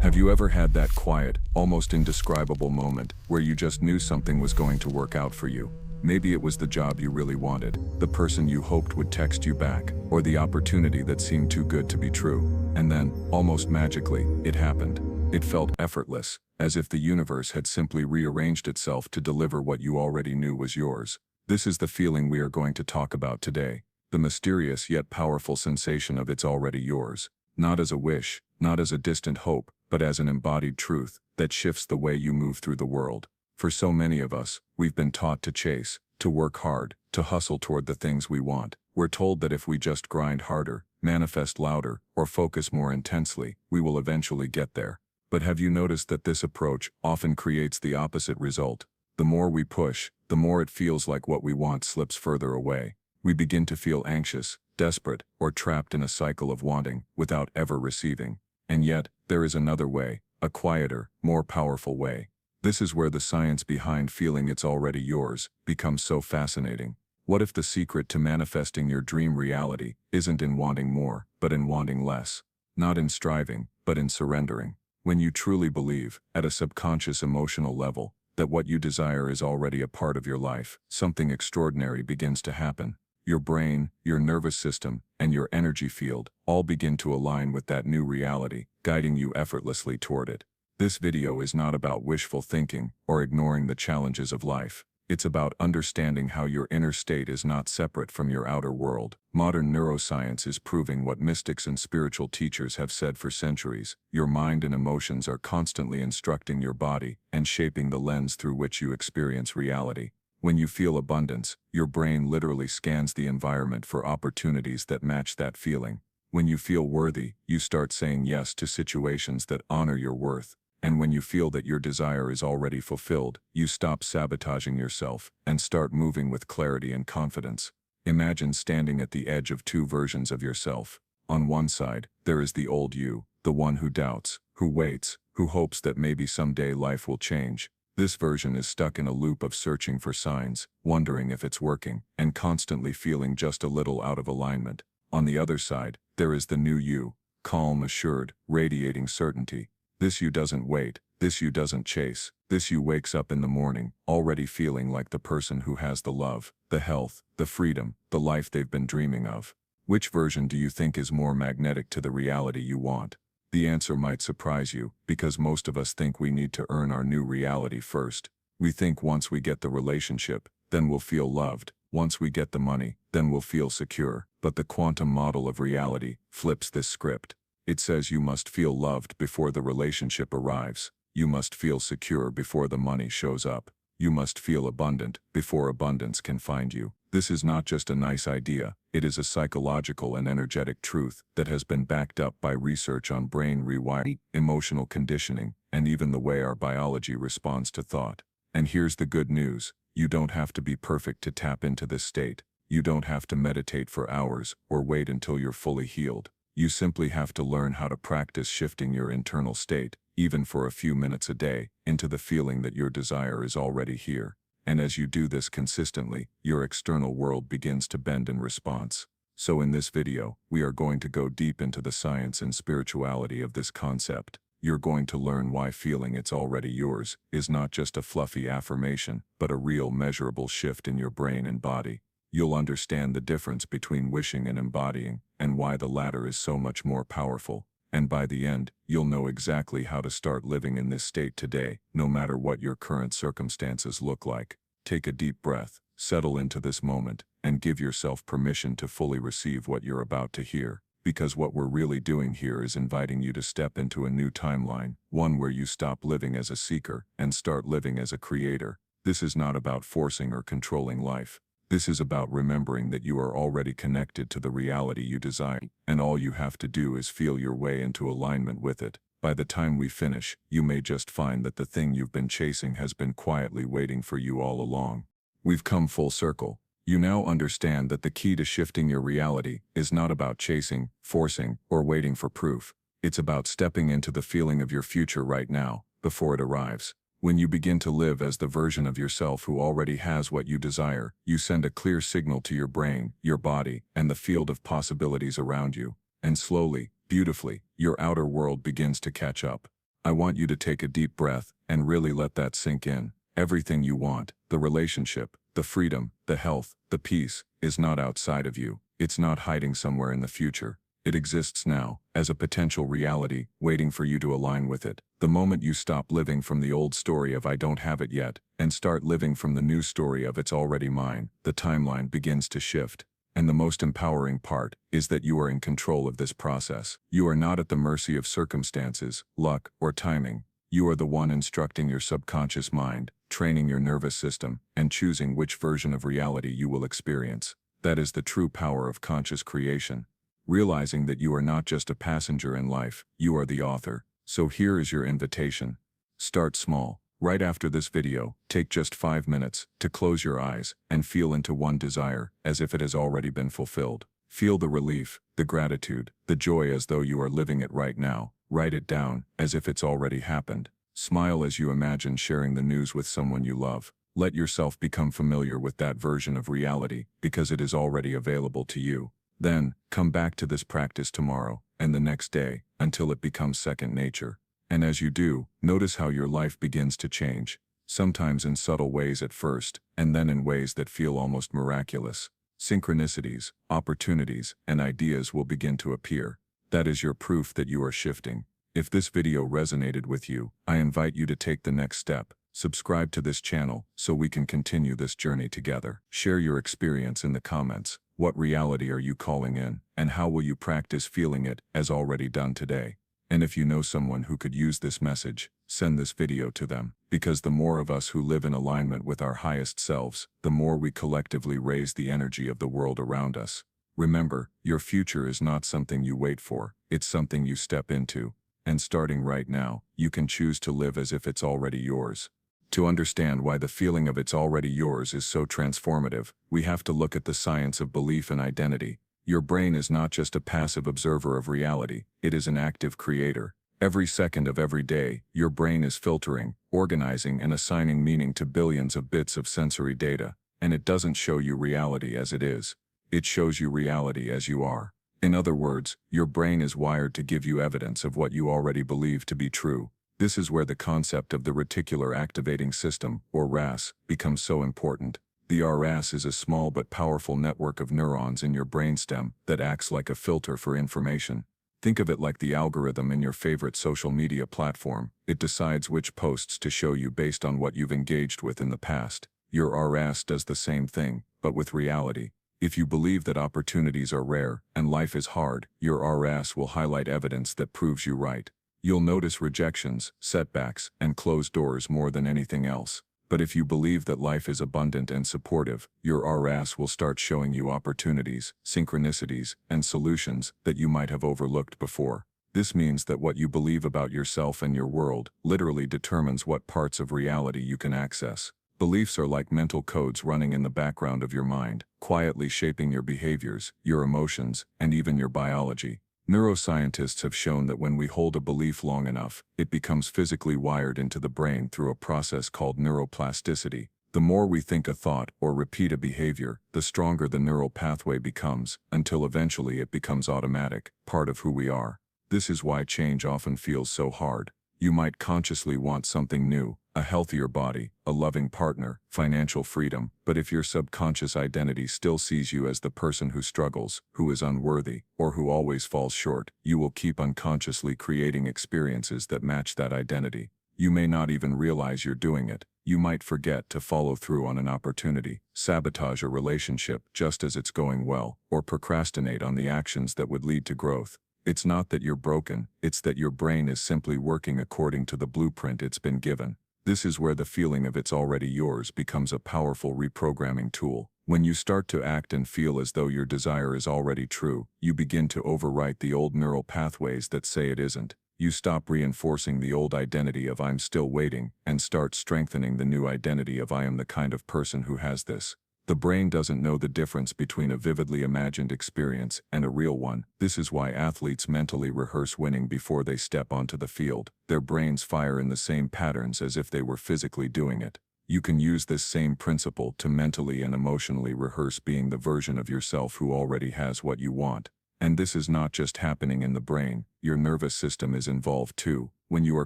Have you ever had that quiet, almost indescribable moment where you just knew something was going to work out for you? Maybe it was the job you really wanted, the person you hoped would text you back, or the opportunity that seemed too good to be true. And then, almost magically, it happened. It felt effortless, as if the universe had simply rearranged itself to deliver what you already knew was yours. This is the feeling we are going to talk about today, the mysterious yet powerful sensation of it's already yours. Not as a wish, not as a distant hope, but as an embodied truth that shifts the way you move through the world. For so many of us, we've been taught to chase, to work hard, to hustle toward the things we want. We're told that if we just grind harder, manifest louder, or focus more intensely, we will eventually get there. But have you noticed that this approach often creates the opposite result? The more we push, the more it feels like what we want slips further away. We begin to feel anxious, desperate, or trapped in a cycle of wanting without ever receiving. And yet, there is another way, a quieter, more powerful way. This is where the science behind feeling it's already yours becomes so fascinating. What if the secret to manifesting your dream reality isn't in wanting more, but in wanting less? Not in striving, but in surrendering. When you truly believe, at a subconscious emotional level, that what you desire is already a part of your life, something extraordinary begins to happen. Your brain, your nervous system, and your energy field all begin to align with that new reality, guiding you effortlessly toward it. This video is not about wishful thinking or ignoring the challenges of life. It's about understanding how your inner state is not separate from your outer world. Modern neuroscience is proving what mystics and spiritual teachers have said for centuries. Your mind and emotions are constantly instructing your body and shaping the lens through which you experience reality. When you feel abundance, your brain literally scans the environment for opportunities that match that feeling. When you feel worthy, you start saying yes to situations that honor your worth. And when you feel that your desire is already fulfilled, you stop sabotaging yourself and start moving with clarity and confidence. Imagine standing at the edge of two versions of yourself. On one side, there is the old you, the one who doubts, who waits, who hopes that maybe someday life will change. This version is stuck in a loop of searching for signs, wondering if it's working, and constantly feeling just a little out of alignment. On the other side, there is the new you, calm, assured, radiating certainty. This you doesn't wait, this you doesn't chase, this you wakes up in the morning, already feeling like the person who has the love, the health, the freedom, the life they've been dreaming of. Which version do you think is more magnetic to the reality you want? The answer might surprise you, because most of us think we need to earn our new reality first. We think once we get the relationship, then we'll feel loved. Once we get the money, then we'll feel secure. But the quantum model of reality flips this script. It says you must feel loved before the relationship arrives. You must feel secure before the money shows up. You must feel abundant before abundance can find you. This is not just a nice idea, it is a psychological and energetic truth that has been backed up by research on brain rewiring, emotional conditioning, and even the way our biology responds to thought. And here's the good news, you don't have to be perfect to tap into this state. You don't have to meditate for hours or wait until you're fully healed. You simply have to learn how to practice shifting your internal state, even for a few minutes a day, into the feeling that your desire is already here. And as you do this consistently, your external world begins to bend in response. So in this video, we are going to go deep into the science and spirituality of this concept. You're going to learn why feeling it's already yours is not just a fluffy affirmation, but a real measurable shift in your brain and body. You'll understand the difference between wishing and embodying, and why the latter is so much more powerful. And by the end, you'll know exactly how to start living in this state today, no matter what your current circumstances look like. Take a deep breath, settle into this moment, and give yourself permission to fully receive what you're about to hear. Because what we're really doing here is inviting you to step into a new timeline, one where you stop living as a seeker and start living as a creator. This is not about forcing or controlling life. This is about remembering that you are already connected to the reality you desire, and all you have to do is feel your way into alignment with it. By the time we finish, you may just find that the thing you've been chasing has been quietly waiting for you all along. We've come full circle. You now understand that the key to shifting your reality is not about chasing, forcing, or waiting for proof. It's about stepping into the feeling of your future right now, before it arrives. When you begin to live as the version of yourself who already has what you desire, you send a clear signal to your brain, your body, and the field of possibilities around you. And slowly, beautifully, your outer world begins to catch up. I want you to take a deep breath and really let that sink in. Everything you want, the relationship, the freedom, the health, the peace, is not outside of you. It's not hiding somewhere in the future. It exists now, as a potential reality, waiting for you to align with it. The moment you stop living from the old story of "I don't have it yet," and start living from the new story of "It's already mine," the timeline begins to shift. And the most empowering part is that you are in control of this process. You are not at the mercy of circumstances, luck, or timing. You are the one instructing your subconscious mind, training your nervous system, and choosing which version of reality you will experience. That is the true power of conscious creation. Realizing that you are not just a passenger in life, you are the author. So here is your invitation. Start small. Right after this video, take just 5 minutes to close your eyes and feel into one desire as if it has already been fulfilled. Feel the relief, the gratitude, the joy as though you are living it right now. Write it down as if it's already happened. Smile as you imagine sharing the news with someone you love. Let yourself become familiar with that version of reality because it is already available to you. Then, come back to this practice tomorrow and the next day until it becomes second nature. And as you do, notice how your life begins to change, sometimes in subtle ways at first, and then in ways that feel almost miraculous. Synchronicities, opportunities, and ideas will begin to appear. That is your proof that you are shifting. If this video resonated with you, I invite you to take the next step. Subscribe to this channel so we can continue this journey together. Share your experience in the comments. What reality are you calling in, and how will you practice feeling it as already done today? And if you know someone who could use this message, send this video to them. Because the more of us who live in alignment with our highest selves, the more we collectively raise the energy of the world around us. Remember, your future is not something you wait for, it's something you step into. And starting right now, you can choose to live as if it's already yours. To understand why the feeling of "it's already yours" is so transformative, we have to look at the science of belief and identity. Your brain is not just a passive observer of reality, it is an active creator. Every second of every day, your brain is filtering, organizing, and assigning meaning to billions of bits of sensory data. And it doesn't show you reality as it is. It shows you reality as you are. In other words, your brain is wired to give you evidence of what you already believe to be true. This is where the concept of the reticular activating system, or RAS, becomes so important. The RAS is a small but powerful network of neurons in your brainstem that acts like a filter for information. Think of it like the algorithm in your favorite social media platform. It decides which posts to show you based on what you've engaged with in the past. Your RAS does the same thing, but with reality. If you believe that opportunities are rare and life is hard, your RAS will highlight evidence that proves you right. You'll notice rejections, setbacks, and closed doors more than anything else. But if you believe that life is abundant and supportive, your RAS will start showing you opportunities, synchronicities, and solutions that you might have overlooked before. This means that what you believe about yourself and your world literally determines what parts of reality you can access. Beliefs are like mental codes running in the background of your mind, quietly shaping your behaviors, your emotions, and even your biology. Neuroscientists have shown that when we hold a belief long enough, it becomes physically wired into the brain through a process called neuroplasticity. The more we think a thought or repeat a behavior, the stronger the neural pathway becomes, until eventually it becomes automatic, part of who we are. This is why change often feels so hard. You might consciously want something new, a healthier body, a loving partner, financial freedom, but if your subconscious identity still sees you as the person who struggles, who is unworthy, or who always falls short, you will keep unconsciously creating experiences that match that identity. You may not even realize you're doing it. You might forget to follow through on an opportunity, sabotage a relationship just as it's going well, or procrastinate on the actions that would lead to growth. It's not that you're broken, it's that your brain is simply working according to the blueprint it's been given. This is where the feeling of "it's already yours" becomes a powerful reprogramming tool. When you start to act and feel as though your desire is already true, you begin to overwrite the old neural pathways that say it isn't. You stop reinforcing the old identity of "I'm still waiting" and start strengthening the new identity of "I am the kind of person who has this." The brain doesn't know the difference between a vividly imagined experience and a real one. This is why athletes mentally rehearse winning before they step onto the field. Their brains fire in the same patterns as if they were physically doing it. You can use this same principle to mentally and emotionally rehearse being the version of yourself who already has what you want. And this is not just happening in the brain, your nervous system is involved too. When you are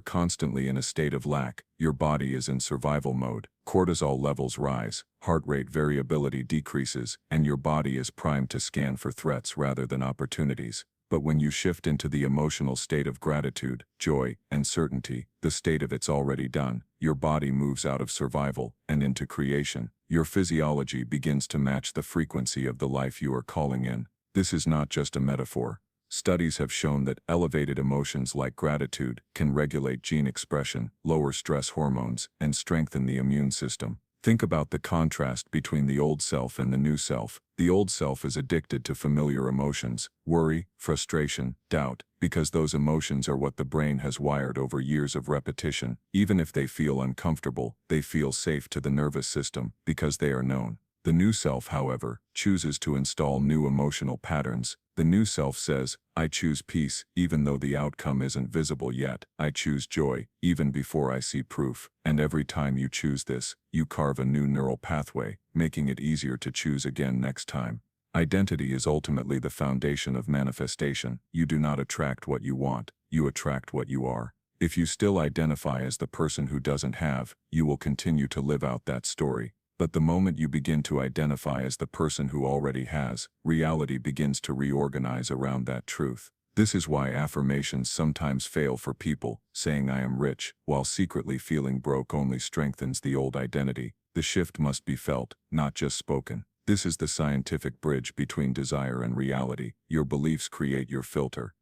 constantly in a state of lack, your body is in survival mode, cortisol levels rise, heart rate variability decreases, and your body is primed to scan for threats rather than opportunities. But when you shift into the emotional state of gratitude, joy, and certainty, the state of it's already done, your body moves out of survival and into creation. Your physiology begins to match the frequency of the life you are calling in. This is not just a metaphor. Studies have shown that elevated emotions like gratitude can regulate gene expression, lower stress hormones, and strengthen the immune system. Think about the contrast between the old self and the new self. The old self is addicted to familiar emotions, worry, frustration, doubt, because those emotions are what the brain has wired over years of repetition. Even if they feel uncomfortable, they feel safe to the nervous system because they are known. The new self, however, chooses to install new emotional patterns. The new self says, I choose peace, even though the outcome isn't visible yet. I choose joy, even before I see proof. And every time you choose this, you carve a new neural pathway, making it easier to choose again next time. Identity is ultimately the foundation of manifestation. You do not attract what you want, you attract what you are. If you still identify as the person who doesn't have, you will continue to live out that story. But the moment you begin to identify as the person who already has, reality begins to reorganize around that truth. This is why affirmations sometimes fail for people. Saying I am rich, while secretly feeling broke, only strengthens the old identity. The shift must be felt, not just spoken. This is the scientific bridge between desire and reality. Your beliefs create your filter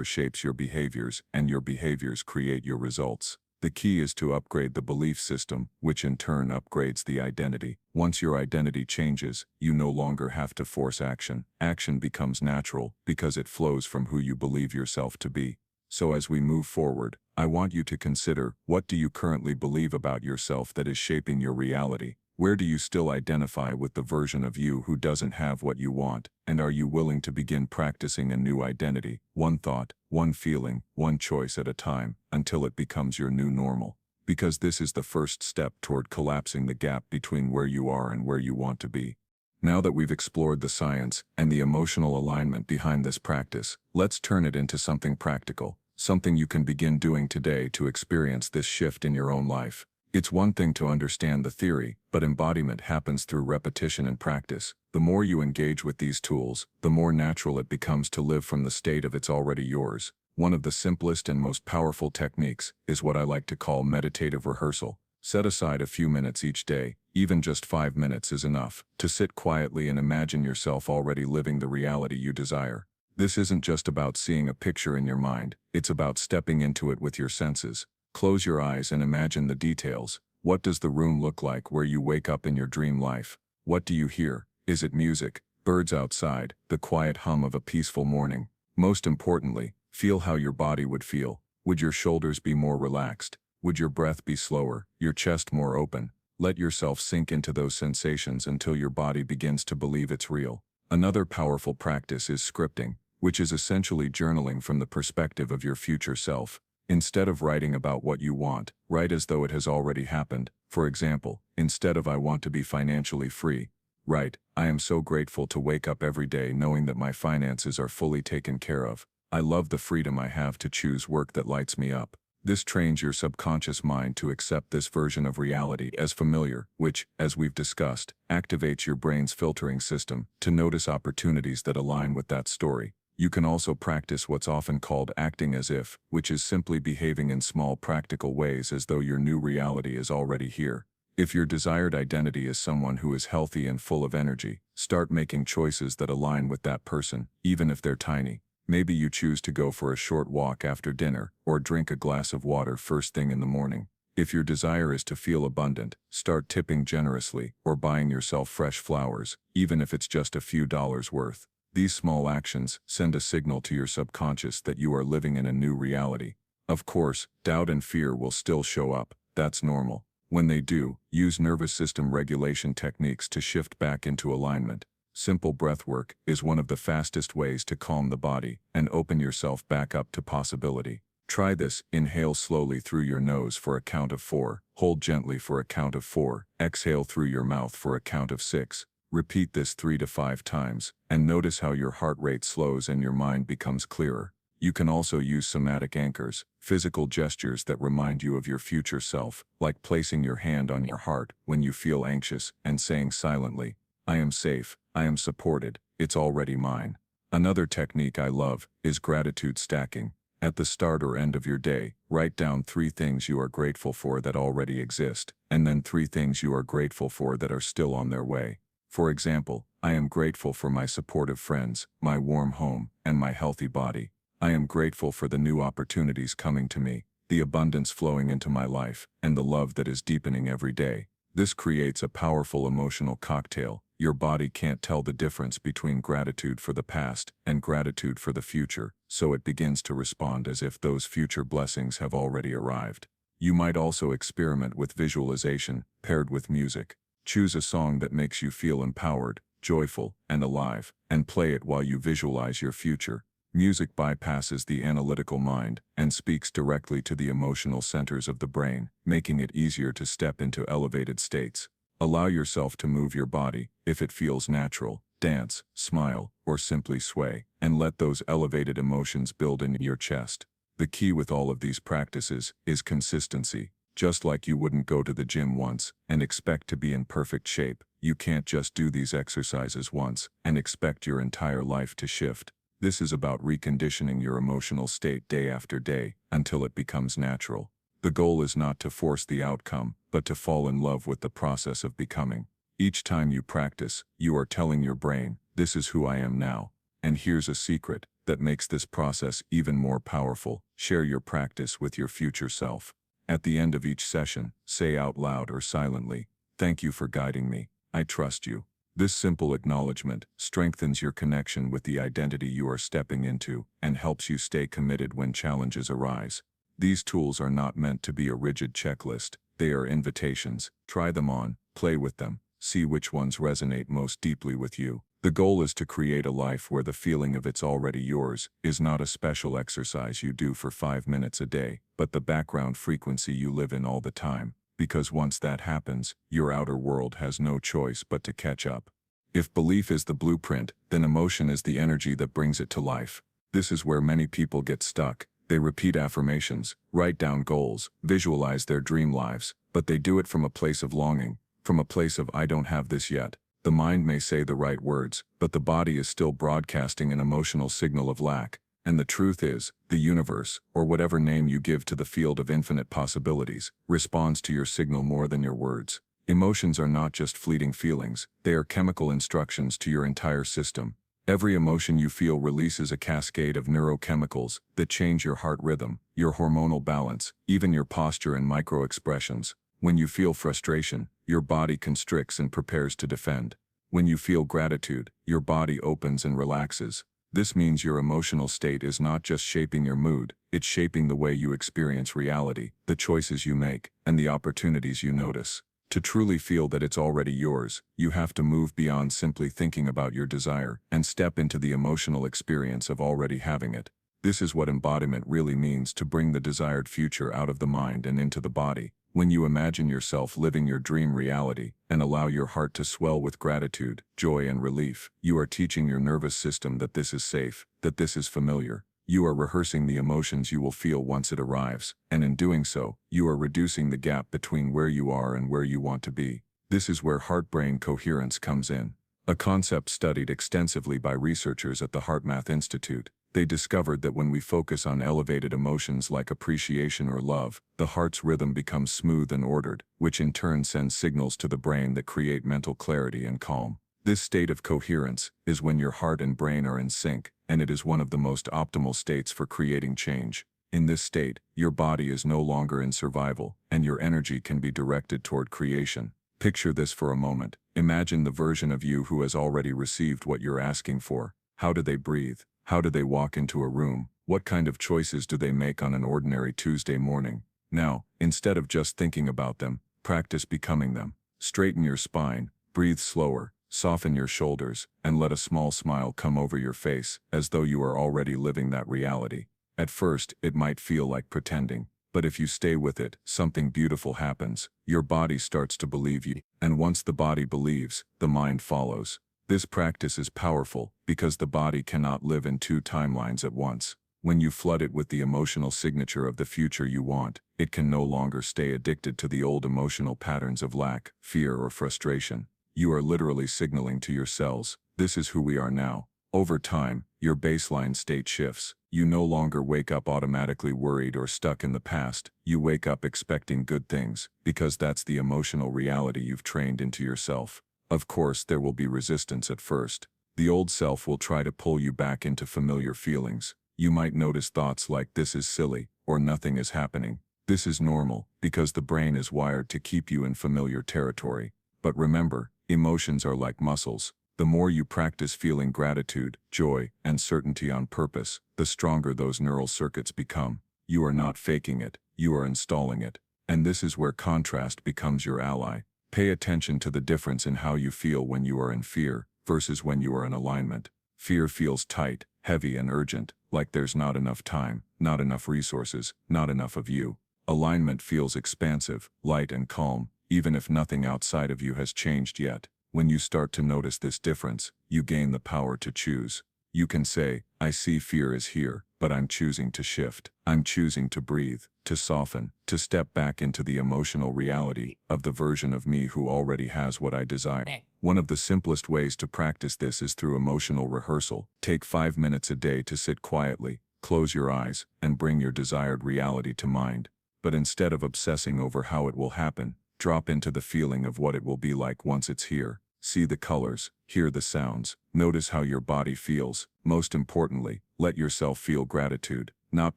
shapes your behaviors, and your behaviors create your results. The key is to upgrade the belief system, which in turn upgrades the identity. Once your identity changes, you no longer have to force action. Action becomes natural because it flows from who you believe yourself to be. So as we move forward, I want you to consider, what do you currently believe about yourself that is shaping your reality? Where do you still identify with the version of you who doesn't have what you want? And are you willing to begin practicing a new identity, one thought, one feeling, one choice at a time, until it becomes your new normal? Because this is the first step toward collapsing the gap between where you are and where you want to be. Now that we've explored the science and the emotional alignment behind this practice, let's turn it into something practical, something you can begin doing today to experience this shift in your own life. It's one thing to understand the theory, but embodiment happens through repetition and practice. The more you engage with these tools, the more natural it becomes to live from the state of it's already yours. One of the simplest and most powerful techniques is what I like to call meditative rehearsal. Set aside a few minutes each day, even just 5 minutes is enough, to sit quietly and imagine yourself already living the reality you desire. This isn't just about seeing a picture in your mind, it's about stepping into it with your senses. Close your eyes and imagine the details. What does the room look like where you wake up in your dream life? What do you hear? Is it music, birds outside, the quiet hum of a peaceful morning? Most importantly, feel how your body would feel. Would your shoulders be more relaxed? Would your breath be slower, your chest more open? Let yourself sink into those sensations until your body begins to believe it's real. Another powerful practice is scripting, which is essentially journaling from the perspective of your future self. Instead of writing about what you want, write as though it has already happened. For example, instead of I want to be financially free, write, I am so grateful to wake up every day knowing that my finances are fully taken care of. I love the freedom I have to choose work that lights me up. This trains your subconscious mind to accept this version of reality as familiar, which, as we've discussed, activates your brain's filtering system to notice opportunities that align with that story. You can also practice what's often called acting as if, which is simply behaving in small practical ways as though your new reality is already here. If your desired identity is someone who is healthy and full of energy, start making choices that align with that person, even if they're tiny. Maybe you choose to go for a short walk after dinner, or drink a glass of water first thing in the morning. If your desire is to feel abundant, start tipping generously, or buying yourself fresh flowers, even if it's just a few dollars worth. These small actions send a signal to your subconscious that you are living in a new reality. Of course, doubt and fear will still show up. That's normal. When they do, use nervous system regulation techniques to shift back into alignment. Simple breath work is one of the fastest ways to calm the body and open yourself back up to possibility. Try this. Inhale slowly through your nose for a count of 4, hold gently for a count of 4, exhale through your mouth for a count of 6. Repeat this 3 to 5 times, and notice how your heart rate slows and your mind becomes clearer. You can also use somatic anchors, physical gestures that remind you of your future self, like placing your hand on your heart when you feel anxious and saying silently, "I am safe, I am supported, it's already mine." Another technique I love is gratitude stacking. At the start or end of your day, write down 3 things you are grateful for that already exist, and then 3 things you are grateful for that are still on their way. For example, I am grateful for my supportive friends, my warm home, and my healthy body. I am grateful for the new opportunities coming to me, the abundance flowing into my life, and the love that is deepening every day. This creates a powerful emotional cocktail. Your body can't tell the difference between gratitude for the past and gratitude for the future, so it begins to respond as if those future blessings have already arrived. You might also experiment with visualization, paired with music. Choose a song that makes you feel empowered, joyful, and alive, and play it while you visualize your future. Music bypasses the analytical mind and speaks directly to the emotional centers of the brain, making it easier to step into elevated states. Allow yourself to move your body, if it feels natural, dance, smile, or simply sway, and let those elevated emotions build in your chest. The key with all of these practices is consistency. Just like you wouldn't go to the gym once and expect to be in perfect shape, you can't just do these exercises once and expect your entire life to shift. This is about reconditioning your emotional state day after day until it becomes natural. The goal is not to force the outcome, but to fall in love with the process of becoming. Each time you practice, you are telling your brain, "This is who I am now." And here's a secret that makes this process even more powerful. Share your practice with your future self. At the end of each session, say out loud or silently, "Thank you for guiding me. I trust you." This simple acknowledgement strengthens your connection with the identity you are stepping into and helps you stay committed when challenges arise. These tools are not meant to be a rigid checklist. They are invitations. Try them on, play with them, see which ones resonate most deeply with you. The goal is to create a life where the feeling of "it's already yours" is not a special exercise you do for 5 minutes a day, but the background frequency you live in all the time. Because once that happens, your outer world has no choice but to catch up. If belief is the blueprint, then emotion is the energy that brings it to life. This is where many people get stuck. They repeat affirmations, write down goals, visualize their dream lives, but they do it from a place of longing, from a place of "I don't have this yet." The mind may say the right words, but the body is still broadcasting an emotional signal of lack. And the truth is, the universe, or whatever name you give to the field of infinite possibilities, responds to your signal more than your words. Emotions are not just fleeting feelings, they are chemical instructions to your entire system. Every emotion you feel releases a cascade of neurochemicals that change your heart rhythm, your hormonal balance, even your posture and micro-expressions. When you feel frustration, your body constricts and prepares to defend. When you feel gratitude, your body opens and relaxes. This means your emotional state is not just shaping your mood, it's shaping the way you experience reality, the choices you make, and the opportunities you notice. To truly feel that it's already yours, you have to move beyond simply thinking about your desire and step into the emotional experience of already having it. This is what embodiment really means: to bring the desired future out of the mind and into the body. When you imagine yourself living your dream reality and allow your heart to swell with gratitude, joy, and relief, you are teaching your nervous system that this is safe, that this is familiar. You are rehearsing the emotions you will feel once it arrives, and in doing so, you are reducing the gap between where you are and where you want to be. This is where heart-brain coherence comes in. A concept studied extensively by researchers at the HeartMath Institute. They discovered that when we focus on elevated emotions like appreciation or love, the heart's rhythm becomes smooth and ordered, which in turn sends signals to the brain that create mental clarity and calm. This state of coherence is when your heart and brain are in sync, and it is one of the most optimal states for creating change. In this state, your body is no longer in survival, and your energy can be directed toward creation. Picture this for a moment. Imagine the version of you who has already received what you're asking for. How do they breathe? How do they walk into a room? What kind of choices do they make on an ordinary Tuesday morning? Now, instead of just thinking about them, practice becoming them. Straighten your spine, breathe slower, soften your shoulders, and let a small smile come over your face, as though you are already living that reality. At first, it might feel like pretending, But if you stay with it, something beautiful happens. Your body starts to believe you. And once the body believes, the mind follows. This practice is powerful because the body cannot live in two timelines at once. When you flood it with the emotional signature of the future you want, it can no longer stay addicted to the old emotional patterns of lack, fear, or frustration. You are literally signaling to your cells, this is who we are now. Over time, your baseline state shifts. You no longer wake up automatically worried or stuck in the past. You wake up expecting good things, because that's the emotional reality you've trained into yourself. Of course, there will be resistance at first. The old self will try to pull you back into familiar feelings. You might notice thoughts like this is silly, or nothing is happening. This is normal, because the brain is wired to keep you in familiar territory. But remember, emotions are like muscles. The more you practice feeling gratitude, joy, and certainty on purpose, the stronger those neural circuits become. You are not faking it, you are installing it. And this is where contrast becomes your ally. Pay attention to the difference in how you feel when you are in fear, versus when you are in alignment. Fear feels tight, heavy, and urgent, like there's not enough time, not enough resources, not enough of you. Alignment feels expansive, light, and calm, even if nothing outside of you has changed yet. When you start to notice this difference, you gain the power to choose. You can say, I see fear is here, but I'm choosing to shift. I'm choosing to breathe, to soften, to step back into the emotional reality of the version of me who already has what I desire. One of the simplest ways to practice this is through emotional rehearsal. Take 5 minutes a day to sit quietly, close your eyes, and bring your desired reality to mind. But instead of obsessing over how it will happen, drop into the feeling of what it will be like once it's here. See the colors, hear the sounds, notice how your body feels. Most importantly, let yourself feel gratitude, not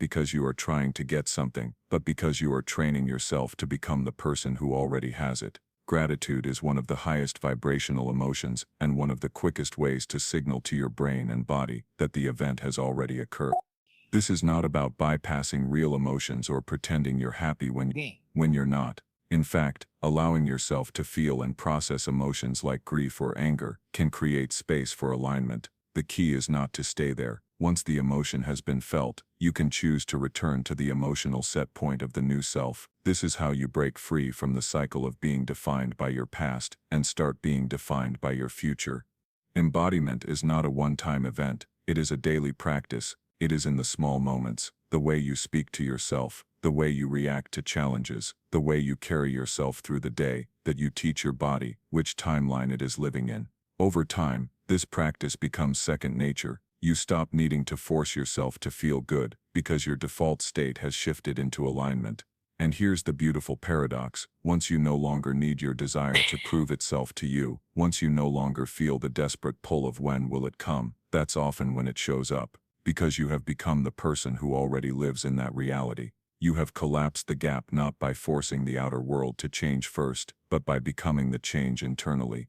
because you are trying to get something, but because you are training yourself to become the person who already has it. Gratitude is one of the highest vibrational emotions and one of the quickest ways to signal to your brain and body that the event has already occurred. This is not about bypassing real emotions or pretending you're happy when you're not. In fact, allowing yourself to feel and process emotions like grief or anger can create space for alignment. The key is not to stay there. Once the emotion has been felt, you can choose to return to the emotional set point of the new self. This is how you break free from the cycle of being defined by your past and start being defined by your future. Embodiment is not a one-time event. It is a daily practice. It is in the small moments, the way you speak to yourself, the way you react to challenges, the way you carry yourself through the day, that you teach your body which timeline it is living in. Over time, this practice becomes second nature. You stop needing to force yourself to feel good because your default state has shifted into alignment. And here's the beautiful paradox. Once you no longer need your desire to prove itself to you, once you no longer feel the desperate pull of when will it come, that's often when it shows up. Because you have become the person who already lives in that reality. You have collapsed the gap not by forcing the outer world to change first, but by becoming the change internally.